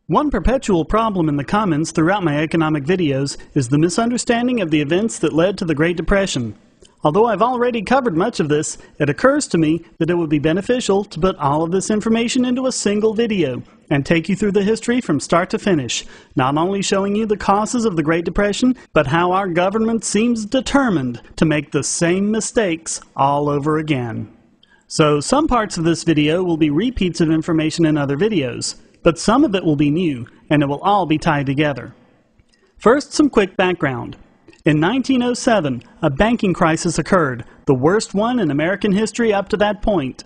One perpetual problem in the comments throughout my economic videos is the misunderstanding of the events that led to the Great Depression. Although I've already covered much of this, it occurs to me that it would be beneficial to put all of this information into a single video and take you through the history from start to finish, not only showing you the causes of the Great Depression, but how our government seems determined to make the same mistakes all over again. So some parts of this video will be repeats of information in other videos, but some of it will be new, and it will all be tied together. First, some quick background. In 1907, a banking crisis occurred, the worst one in American history up to that point.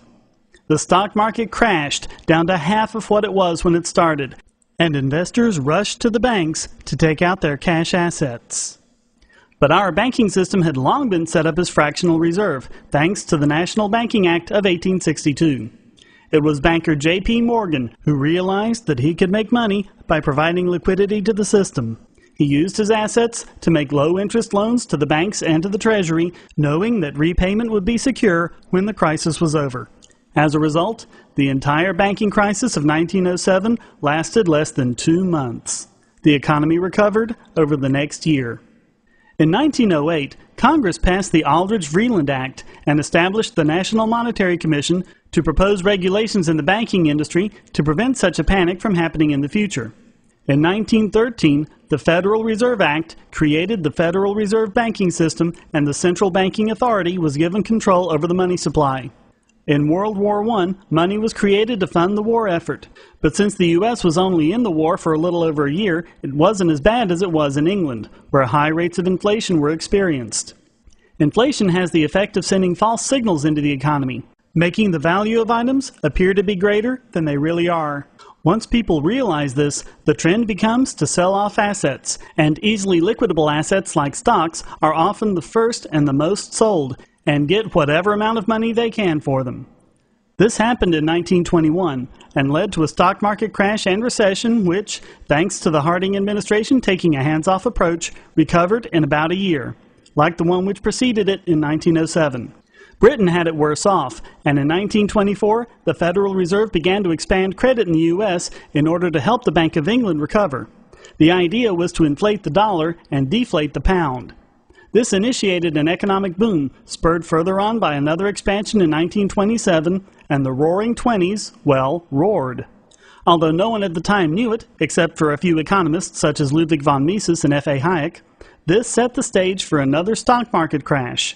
The stock market crashed down to half of what it was when it started, and investors rushed to the banks to take out their cash assets. But our banking system had long been set up as fractional reserve, thanks to the National Banking Act of 1862. It was banker J.P. Morgan who realized that he could make money by providing liquidity to the system. He used his assets to make low-interest loans to the banks and to the Treasury, knowing that repayment would be secure when the crisis was over. As a result, the entire banking crisis of 1907 lasted less than 2 months. The economy recovered over the next year. In 1908, Congress passed the Aldrich-Vreeland Act and established the National Monetary Commission to propose regulations in the banking industry to prevent such a panic from happening in the future. In 1913, the Federal Reserve Act created the Federal Reserve Banking System, and the Central Banking Authority was given control over the money supply. In World War I, money was created to fund the war effort, but since the U.S. was only in the war for a little over a year, it wasn't as bad as it was in England, where high rates of inflation were experienced. Inflation has the effect of sending false signals into the economy, making the value of items appear to be greater than they really are. Once people realize this, the trend becomes to sell off assets, and easily liquidable assets like stocks are often the first and the most sold, and get whatever amount of money they can for them. This happened in 1921 and led to a stock market crash and recession which, thanks to the Harding administration taking a hands-off approach, recovered in about a year, like the one which preceded it in 1907. Britain had it worse off, and in 1924, the Federal Reserve began to expand credit in the U.S. in order to help the Bank of England recover. The idea was to inflate the dollar and deflate the pound. This initiated an economic boom, spurred further on by another expansion in 1927, and the Roaring Twenties, well, roared. Although no one at the time knew it, except for a few economists such as Ludwig von Mises and F.A. Hayek, this set the stage for another stock market crash.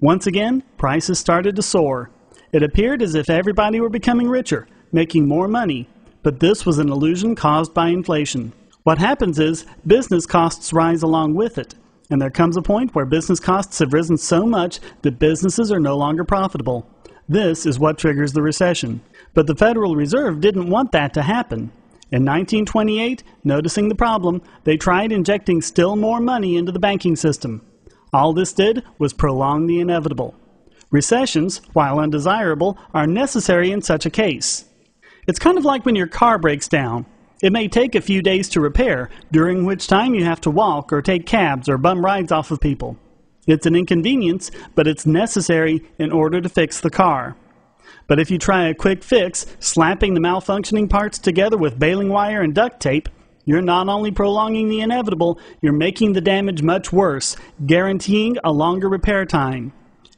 Once again, prices started to soar. It appeared as if everybody were becoming richer, making more money, but this was an illusion caused by inflation. What happens is, business costs rise along with it, and there comes a point where business costs have risen so much that businesses are no longer profitable. This is what triggers the recession. But the Federal Reserve didn't want that to happen. In 1928, noticing the problem, they tried injecting still more money into the banking system. All this did was prolong the inevitable. Recessions, while undesirable, are necessary in such a case. It's kind of like when your car breaks down. It may take a few days to repair, during which time you have to walk or take cabs or bum rides off of people. It's an inconvenience, but it's necessary in order to fix the car. But if you try a quick fix, slapping the malfunctioning parts together with baling wire and duct tape, you're not only prolonging the inevitable, you're making the damage much worse, guaranteeing a longer repair time.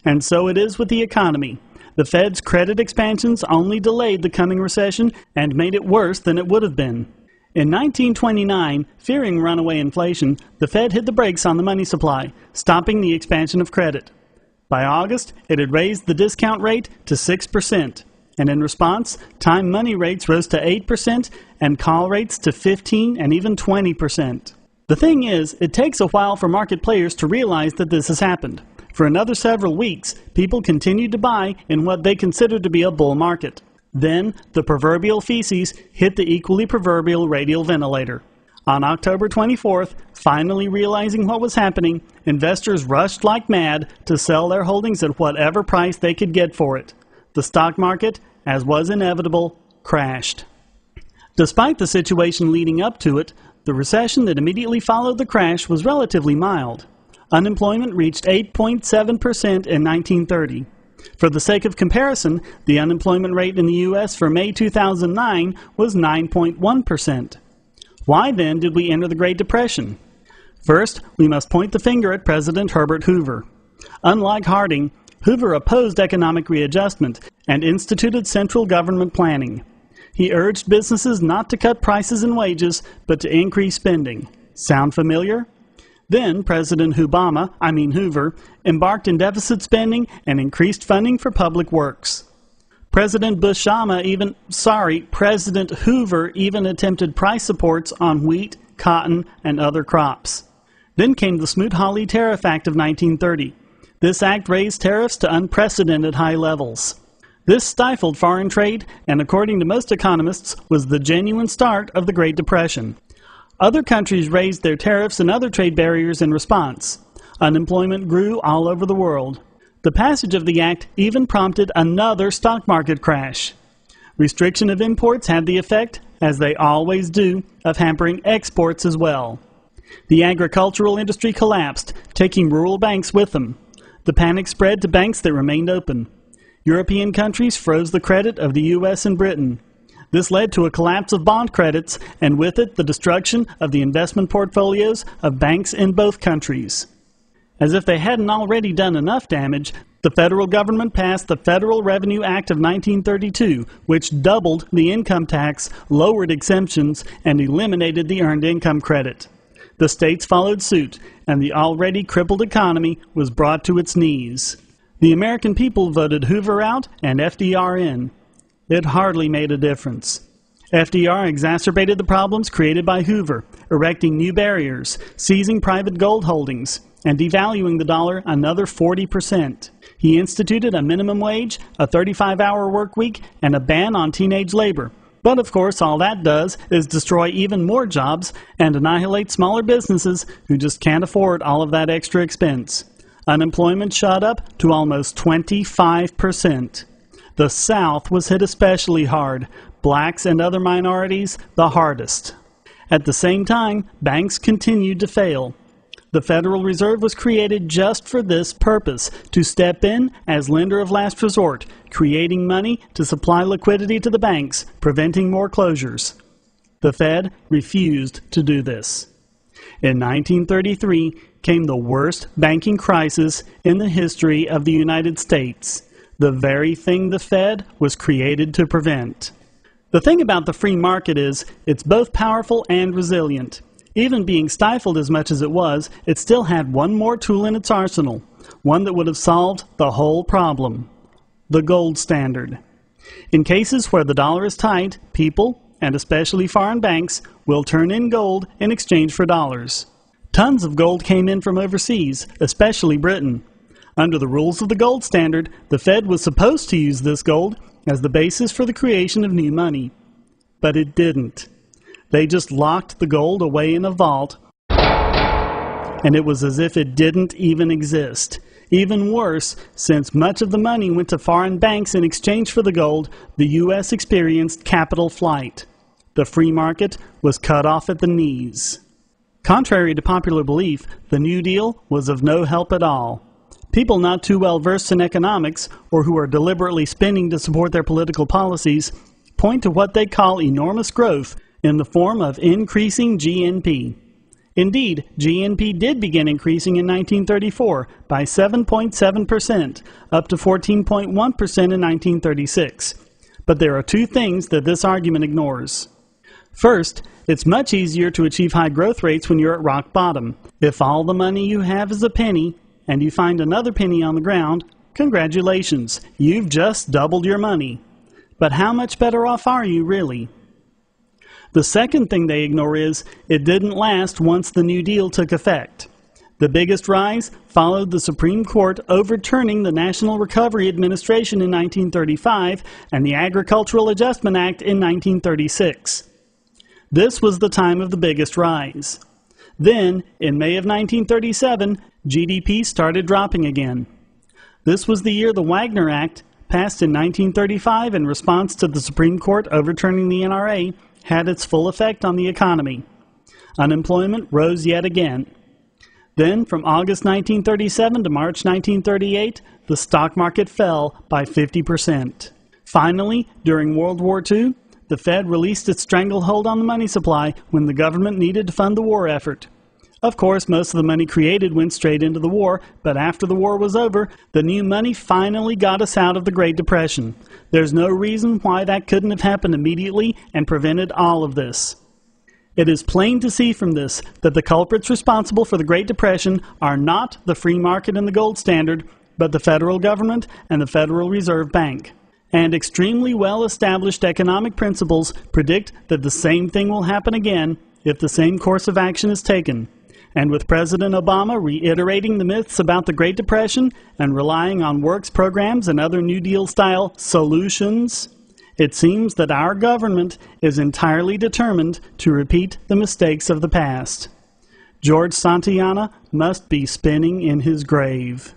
And so it is with the economy. The Fed's credit expansions only delayed the coming recession and made it worse than it would have been. In 1929, fearing runaway inflation, the Fed hit the brakes on the money supply, stopping the expansion of credit. By August, it had raised the discount rate to 6%. And in response, time money rates rose to 8% and call rates to 15 and even 20%. The thing is, it takes a while for market players to realize that this has happened. For another several weeks, people continued to buy in what they considered to be a bull market. Then, the proverbial feces hit the equally proverbial radial ventilator. On October 24th, finally realizing what was happening, investors rushed like mad to sell their holdings at whatever price they could get for it. The stock market, as was inevitable, crashed. Despite the situation leading up to it, the recession that immediately followed the crash was relatively mild. Unemployment reached 8.7% in 1930. For the sake of comparison, the unemployment rate in the U.S. for May 2009 was 9.1%. Why then did we enter the Great Depression? First, we must point the finger at President Herbert Hoover. Unlike Harding, Hoover opposed economic readjustment and instituted central government planning. He urged businesses not to cut prices and wages, but to increase spending. Sound familiar? Then President Hoover embarked in deficit spending and increased funding for public works. President Hoover even attempted price supports on wheat, cotton, and other crops. Then came the Smoot-Hawley Tariff Act of 1930. This act raised tariffs to unprecedented high levels. This stifled foreign trade and, according to most economists, was the genuine start of the Great Depression. Other countries raised their tariffs and other trade barriers in response. Unemployment grew all over the world. The passage of the act even prompted another stock market crash. Restriction of imports had the effect, as they always do, of hampering exports as well. The agricultural industry collapsed, taking rural banks with them. The panic spread to banks that remained open. European countries froze the credit of the U.S. and Britain. This led to a collapse of bond credits, and with it the destruction of the investment portfolios of banks in both countries. As if they hadn't already done enough damage, the federal government passed the Federal Revenue Act of 1932, which doubled the income tax, lowered exemptions, and eliminated the earned income credit. The states followed suit, and the already crippled economy was brought to its knees. The American people voted Hoover out and FDR in. It hardly made a difference. FDR exacerbated the problems created by Hoover, erecting new barriers, seizing private gold holdings, and devaluing the dollar another 40%. He instituted a minimum wage, a 35-hour work week, and a ban on teenage labor. But of course, all that does is destroy even more jobs and annihilate smaller businesses who just can't afford all of that extra expense. Unemployment shot up to almost 25%. The South was hit especially hard, blacks and other minorities the hardest. At the same time, banks continued to fail. The Federal Reserve was created just for this purpose, to step in as lender of last resort, creating money to supply liquidity to the banks, preventing more closures. The Fed refused to do this. In 1933 came the worst banking crisis in the history of the United States, the very thing the Fed was created to prevent. The thing about the free market is it's both powerful and resilient. Even being stifled as much as it was, it still had one more tool in its arsenal, one that would have solved the whole problem: the gold standard. In cases where the dollar is tight, people, and especially foreign banks, will turn in gold in exchange for dollars. Tons of gold came in from overseas, especially Britain. Under the rules of the gold standard, the Fed was supposed to use this gold as the basis for the creation of new money. But it didn't. They just locked the gold away in a vault, and it was as if it didn't even exist. Even worse, since much of the money went to foreign banks in exchange for the gold, the U.S. experienced capital flight. The free market was cut off at the knees. Contrary to popular belief, the New Deal was of no help at all. People not too well versed in economics, or who are deliberately spending to support their political policies, point to what they call enormous growth in the form of increasing GNP. Indeed, GNP did begin increasing in 1934 by 7.7%, up to 14.1% in 1936. But there are two things that this argument ignores. First, it's much easier to achieve high growth rates when you're at rock bottom. If all the money you have is a penny, and you find another penny on the ground, congratulations, you've just doubled your money. But how much better off are you really? The second thing they ignore is, it didn't last once the New Deal took effect. The biggest rise followed the Supreme Court overturning the National Recovery Administration in 1935 and the Agricultural Adjustment Act in 1936. This was the time of the biggest rise. Then, in May of 1937, GDP started dropping again. This was the year the Wagner Act, passed in 1935 in response to the Supreme Court overturning the NRA, had its full effect on the economy. Unemployment rose yet again. Then, from August 1937 to March 1938, the stock market fell by 50%. Finally, during World War II, the Fed released its stranglehold on the money supply when the government needed to fund the war effort. Of course, most of the money created went straight into the war, but after the war was over, the new money finally got us out of the Great Depression. There's no reason why that couldn't have happened immediately and prevented all of this. It is plain to see from this that the culprits responsible for the Great Depression are not the free market and the gold standard, but the federal government and the Federal Reserve Bank. And extremely well-established economic principles predict that the same thing will happen again if the same course of action is taken. And with President Obama reiterating the myths about the Great Depression and relying on works programs and other New Deal-style solutions, it seems that our government is entirely determined to repeat the mistakes of the past. George Santayana must be spinning in his grave.